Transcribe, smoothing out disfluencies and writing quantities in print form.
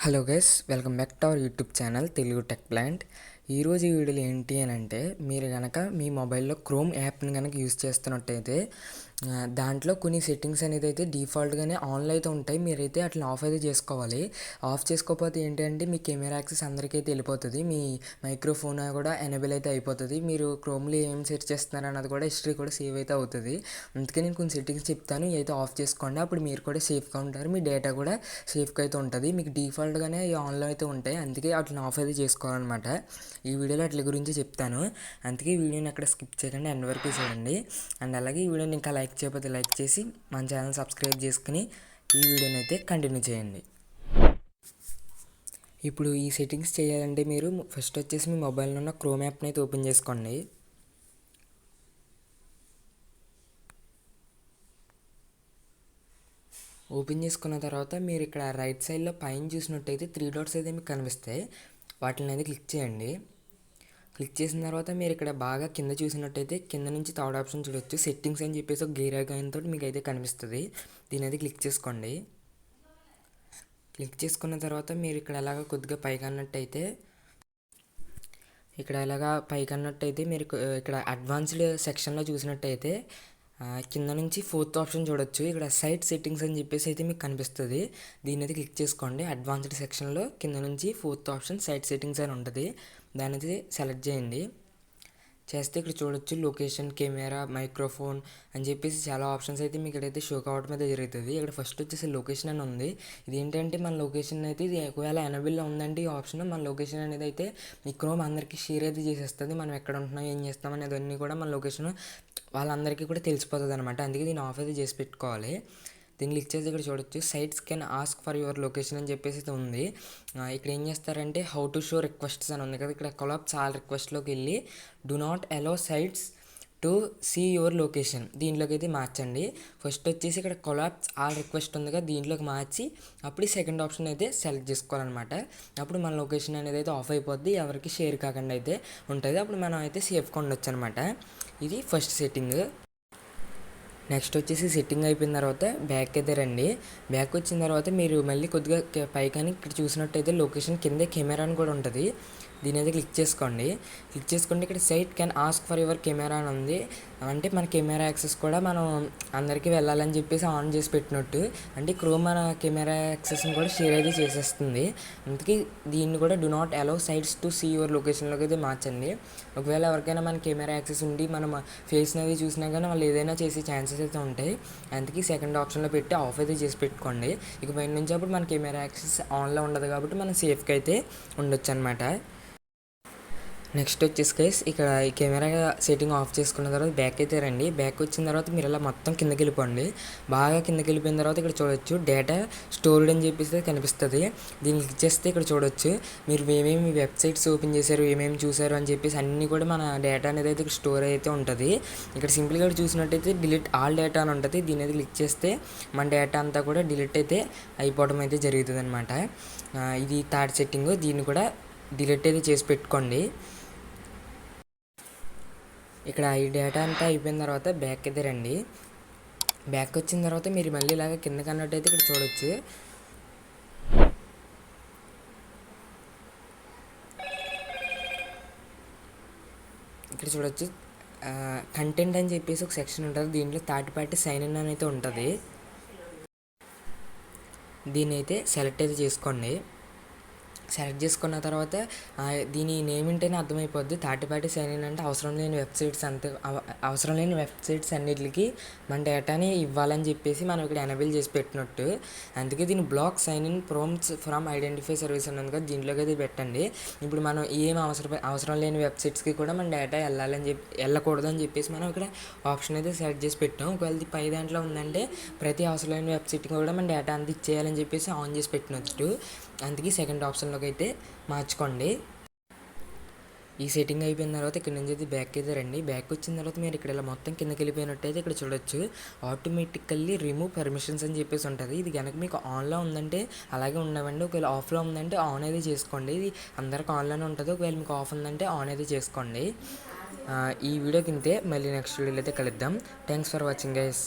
Hello guys, welcome back to our YouTube channel Telugu tech plant. ఈరోజు ఈ వీడియోలో ఏంటి అని అంటే, మీరు కనుక మీ మొబైల్లో క్రోమ్ యాప్ని కనుక యూజ్ చేస్తున్నట్టయితే దాంట్లో కొన్ని సెట్టింగ్స్ అనేది అయితే డిఫాల్ట్గానే ఆన్లో అయితే ఉంటాయి. మీరైతే అట్లా ఆఫ్ అయితే చేసుకోవాలి. ఆఫ్ చేసుకోకపోతే ఏంటంటే మీ కెమెరా యాక్సెస్ అందరికైతే వెళ్ళిపోతుంది, మీ మైక్రోఫోన్ కూడా ఎనేబుల్ అయితే అయిపోతుంది. మీరు క్రోమ్లో ఏం సెర్చ్ చేస్తున్నారు అన్నది కూడా హిస్టరీ కూడా సేవ్ అయితే అవుతుంది. అందుకే నేను కొన్ని సెట్టింగ్స్ చెప్తాను, ఇవైతే ఆఫ్ చేసుకోండి. అప్పుడు మీరు కూడా సేఫ్గా ఉంటారు, మీ డేటా కూడా సేఫ్గా అయితే ఉంటుంది. మీకు డిఫాల్ట్గానే ఈ ఆన్లో అయితే ఉంటాయి, అందుకే అట్లా ఆఫ్ అయితే చేసుకోవాలన్నమాట. ఈ వీడియోలో అట్ల గురించి చెప్తాను, అందుకే ఈ వీడియోని అక్కడ స్కిప్ చేయకండి, ఎండ్ వరకు చూడండి. అండ్ అలాగే ఈ వీడియోని ఇంకా లైక్ చేయకపోతే లైక్ చేసి మన ఛానల్ సబ్స్క్రైబ్ చేసుకుని ఈ వీడియోని అయితే కంటిన్యూ చేయండి. ఇప్పుడు ఈ సెట్టింగ్స్ చేయాలంటే మీరు ఫస్ట్ వచ్చేసి మీ మొబైల్లో ఉన్న క్రోమ్ యాప్ని అయితే ఓపెన్ చేసుకోండి. ఓపెన్ చేసుకున్న తర్వాత మీరు ఇక్కడ రైట్ సైడ్లో పైన చూసినట్టయితే 3 డాట్స్ అయితే మీకు కనిపిస్తాయి, వాటిని అయితే క్లిక్ చేయండి. క్లిక్ చేసిన తర్వాత మీరు ఇక్కడ బాగా కింద చూసినట్టయితే కింద నుంచి థర్డ్ ఆప్షన్ చూడొచ్చు, సెట్టింగ్స్ అని చెప్పేసి ఒక గీర్ ఐకాన్తో మీకు అయితే కనిపిస్తుంది. దీని అయితే క్లిక్ చేసుకోండి. క్లిక్ చేసుకున్న తర్వాత మీరు ఇక్కడ ఎలాగ కొద్దిగా పైకన్నట్టయితే మీరు ఇక్కడ అడ్వాన్స్డ్ సెక్షన్లో చూసినట్టయితే కింద నుంచి 4th ఆప్షన్ చూడొచ్చు. ఇక్కడ సైట్ సెట్టింగ్స్ అని చెప్పేసి అయితే మీకు కనిపిస్తుంది. దీని అయితే క్లిక్ చేసుకోండి. అడ్వాన్స్డ్ సెక్షన్లో కింద నుంచి 4th ఆప్షన్ సైట్ సెట్టింగ్స్ అని ఉంటుంది, దాని అయితే సెలెక్ట్ చేయండి. చేస్తే ఇక్కడ చూడొచ్చు లొకేషన్, కెమెరా, మైక్రోఫోన్ అని చెప్పేసి చాలా ఆప్షన్స్ అయితే మీకు ఇక్కడైతే షో కావడం అయితే జరుగుతుంది. ఇక్కడ ఫస్ట్ వచ్చేసి లొకేషన్ అని ఉంది. ఇది ఏంటంటే మన లొకేషన్ అయితే ఇది ఒకవేళ ఎనబుల్లో ఉందంటే ఈ ఆప్షన్ మన లొకేషన్ అనేది అయితే ఈ క్రోమ్ అందరికీ షేర్ అయితే చేసేస్తుంది. మనం ఎక్కడ ఉంటున్నాం, ఏం చేస్తాం అనేది అన్నీ కూడా మన లొకేషన్ వాళ్ళందరికీ కూడా తెలిసిపోతుంది అనమాట. అందుకే దీన్ని ఆఫ్ అయితే చేసి పెట్టుకోవాలి. దీన్ని క్లిక్ చేసి ఇక్కడ చూడొచ్చు sites can ask for your location అని చెప్పేసి ఉంది. ఇక్కడ ఏం చేస్తారంటే హౌ టు షో రిక్వెస్ట్స్ అని ఉంది కదా, ఇక్కడ కొలాప్స్ ఆల్ రిక్వెస్ట్లోకి వెళ్ళి do not allow sites to see your location దీంట్లోకి అయితే మార్చండి. ఫస్ట్ వచ్చేసి ఇక్కడ కొలాప్స్ ఆల్ రిక్వెస్ట్ ఉంది కదా, దీంట్లోకి మార్చి అప్పుడు సెకండ్ ఆప్షన్ అయితే సెలెక్ట్ చేసుకోవాలన్నమాట. అప్పుడు మన లొకేషన్ అనేది అయితే ఆఫ్ అయిపోద్ది, ఎవరికి షేర్ కాకుండా అయితే ఉంటుంది. అప్పుడు మనం అయితే సేఫ్గా ఉండొచ్చు అనమాట. ఇది ఫస్ట్ సెట్టింగ్. నెక్స్ట్ వచ్చేసి సెట్టింగ్ అయిపోయిన తర్వాత బ్యాక్ అయితే రండి. బ్యాక్ వచ్చిన తర్వాత మీరు మళ్ళీ కొద్దిగా పైకాని ఇక్కడ చూసినట్టయితే లొకేషన్ కిందే కెమెరా అని కూడా ఉంటుంది, దీని అయితే క్లిక్ చేసుకోండి. క్లిక్ చేసుకుంటే ఇక్కడ site can ask for your camera అని ఉంది. అంటే మన కెమెరా యాక్సెస్ కూడా మనం అందరికీ వెళ్ళాలని చెప్పేసి ఆన్ చేసి పెట్టినట్టు, అంటే క్రోమ్ మన కెమెరా యాక్సెస్ని కూడా షేర్ అయితే చేసేస్తుంది. అందుకే దీన్ని కూడా do not allow sites to see your లొకేషన్లోకి అయితే మార్చండి. ఒకవేళ ఎవరికైనా మన కెమెరా యాక్సెస్ ఉండి మనం ఫేస్ని అది చూసినా కానీ వాళ్ళు ఏదైనా చేసే ఛాన్సెస్ అయితే ఉంటాయి. అందుకే సెకండ్ ఆప్షన్లో పెట్టి ఆఫ్ అయితే చేసి పెట్టుకోండి. ఇక పైన నుంచి అప్పుడు మన కెమెరా యాక్సెస్ ఆన్లో ఉండదు కాబట్టి మనం సేఫ్గా అయితే ఉండొచ్చు అనమాట. నెక్స్ట్ వచ్చేసి గైస్ ఇక్కడ ఈ కెమెరా సెట్టింగ్ ఆఫ్ చేసుకున్న తర్వాత బ్యాక్ అయితే రండి. బ్యాక్ వచ్చిన తర్వాత మీరు ఇలా మొత్తం కిందకి వెళ్ళిపోండి. బాగా కిందకి వెళ్ళిపోయిన తర్వాత ఇక్కడ చూడొచ్చు డేటా స్టోర్డ్ అని చెప్పేసి కనిపిస్తుంది. దీన్ని క్లిక్ చేస్తే ఇక్కడ చూడొచ్చు మీరు ఏమేమి వెబ్సైట్స్ ఓపెన్ చేశారు, ఏమేమి చూసారు అని చెప్పేసి అన్నీ కూడా మన డేటా అనేది అయితే ఇక్కడ స్టోర్ అయితే ఉంటుంది. ఇక్కడ సింపుల్గా చూసినట్టయితే డిలీట్ ఆల్ డేటా అని ఉంటుంది. దీని అయితే క్లిక్ చేస్తే మన డేటా అంతా కూడా డిలీట్ అయితే అయిపోవడం అయితే జరుగుతుంది అనమాట. ఇది థర్డ్ సెట్టింగ్, దీన్ని కూడా డిలీట్ అయితే చేసి పెట్టుకోండి. ఇక్కడ ఈ డేటా అంతా అయిపోయిన తర్వాత బ్యాక్ అయితే రండి. బ్యాక్ వచ్చిన తర్వాత మీరు మళ్ళీ ఇలాగ కిందకి అన్నట్టయితే ఇక్కడ చూడొచ్చు కంటెంట్ అని చెప్పేసి ఒక సెక్షన్ ఉంటుంది. దీంట్లో థర్డ్ పార్టీ సైన్ ఇన్ అని అయితే ఉంటుంది. దీన్ని అయితే సెలెక్ట్ అయితే చేసుకోండి. సెలెక్ట్ చేసుకున్న తర్వాత దీని నేమ్ ఉంటేనే అర్థమైపోద్ది. థర్డ్ పార్టీ సైన్ ఇన్ అంటే అవసరం లేని వెబ్సైట్స్ అన్నిటికి మన డేటాని ఇవ్వాలని చెప్పేసి మనం ఇక్కడ ఎనేబుల్ చేసి పెట్టినట్టు. అందుకే దీన్ని block sign in prompts from identify service అని ఉంది కదా, దీంట్లోకి అయితే పెట్టండి. ఇప్పుడు మనం ఏం అవసరం లేని వెబ్సైట్స్కి కూడా మన డేటా వెళ్ళకూడదు అని చెప్పేసి మనం ఇక్కడ ఆప్షన్ అయితే సెలెక్ట్ చేసి పెట్టాం. ఒకవేళ ఇది పై దాంట్లో ఉందంటే ప్రతి అవసరం లేని వెబ్సైట్కి కూడా మన డేటా అంతా ఇచ్చేయాలని చెప్పేసి ఆన్ చేసి పెట్టినట్టు. అందుకే సెకండ్ ఆప్షన్లోకి అయితే మార్చుకోండి. ఈ సెట్టింగ్ అయిపోయిన తర్వాత ఇక్కడ నుంచి అయితే బ్యాక్ అయితే రండి. బ్యాక్ వచ్చిన తర్వాత మీరు ఇక్కడ ఇలా మొత్తం కిందకి వెళ్ళిపోయినట్టయితే ఇక్కడ చూడొచ్చు ఆటోమేటికల్లీ రిమూవ్ పర్మిషన్స్ అని చెప్పేసి ఉంటుంది. ఇది కనుక మీకు ఆన్లో ఉందంటే అలాగే ఉండవండి. ఒకవేళ ఆఫ్లో ఉందంటే ఆన్ అయితే చేసుకోండి. ఇది అందరికి ఆన్లోనే ఉంటుంది. ఒకవేళ మీకు ఆఫ్ ఉందంటే ఆన్ అయితే చేసుకోండి. ఈ వీడియోకి ఇంతే, మళ్ళీ నెక్స్ట్ వీడియోలో అయితే కలుద్దాం. Thanks for watching guys.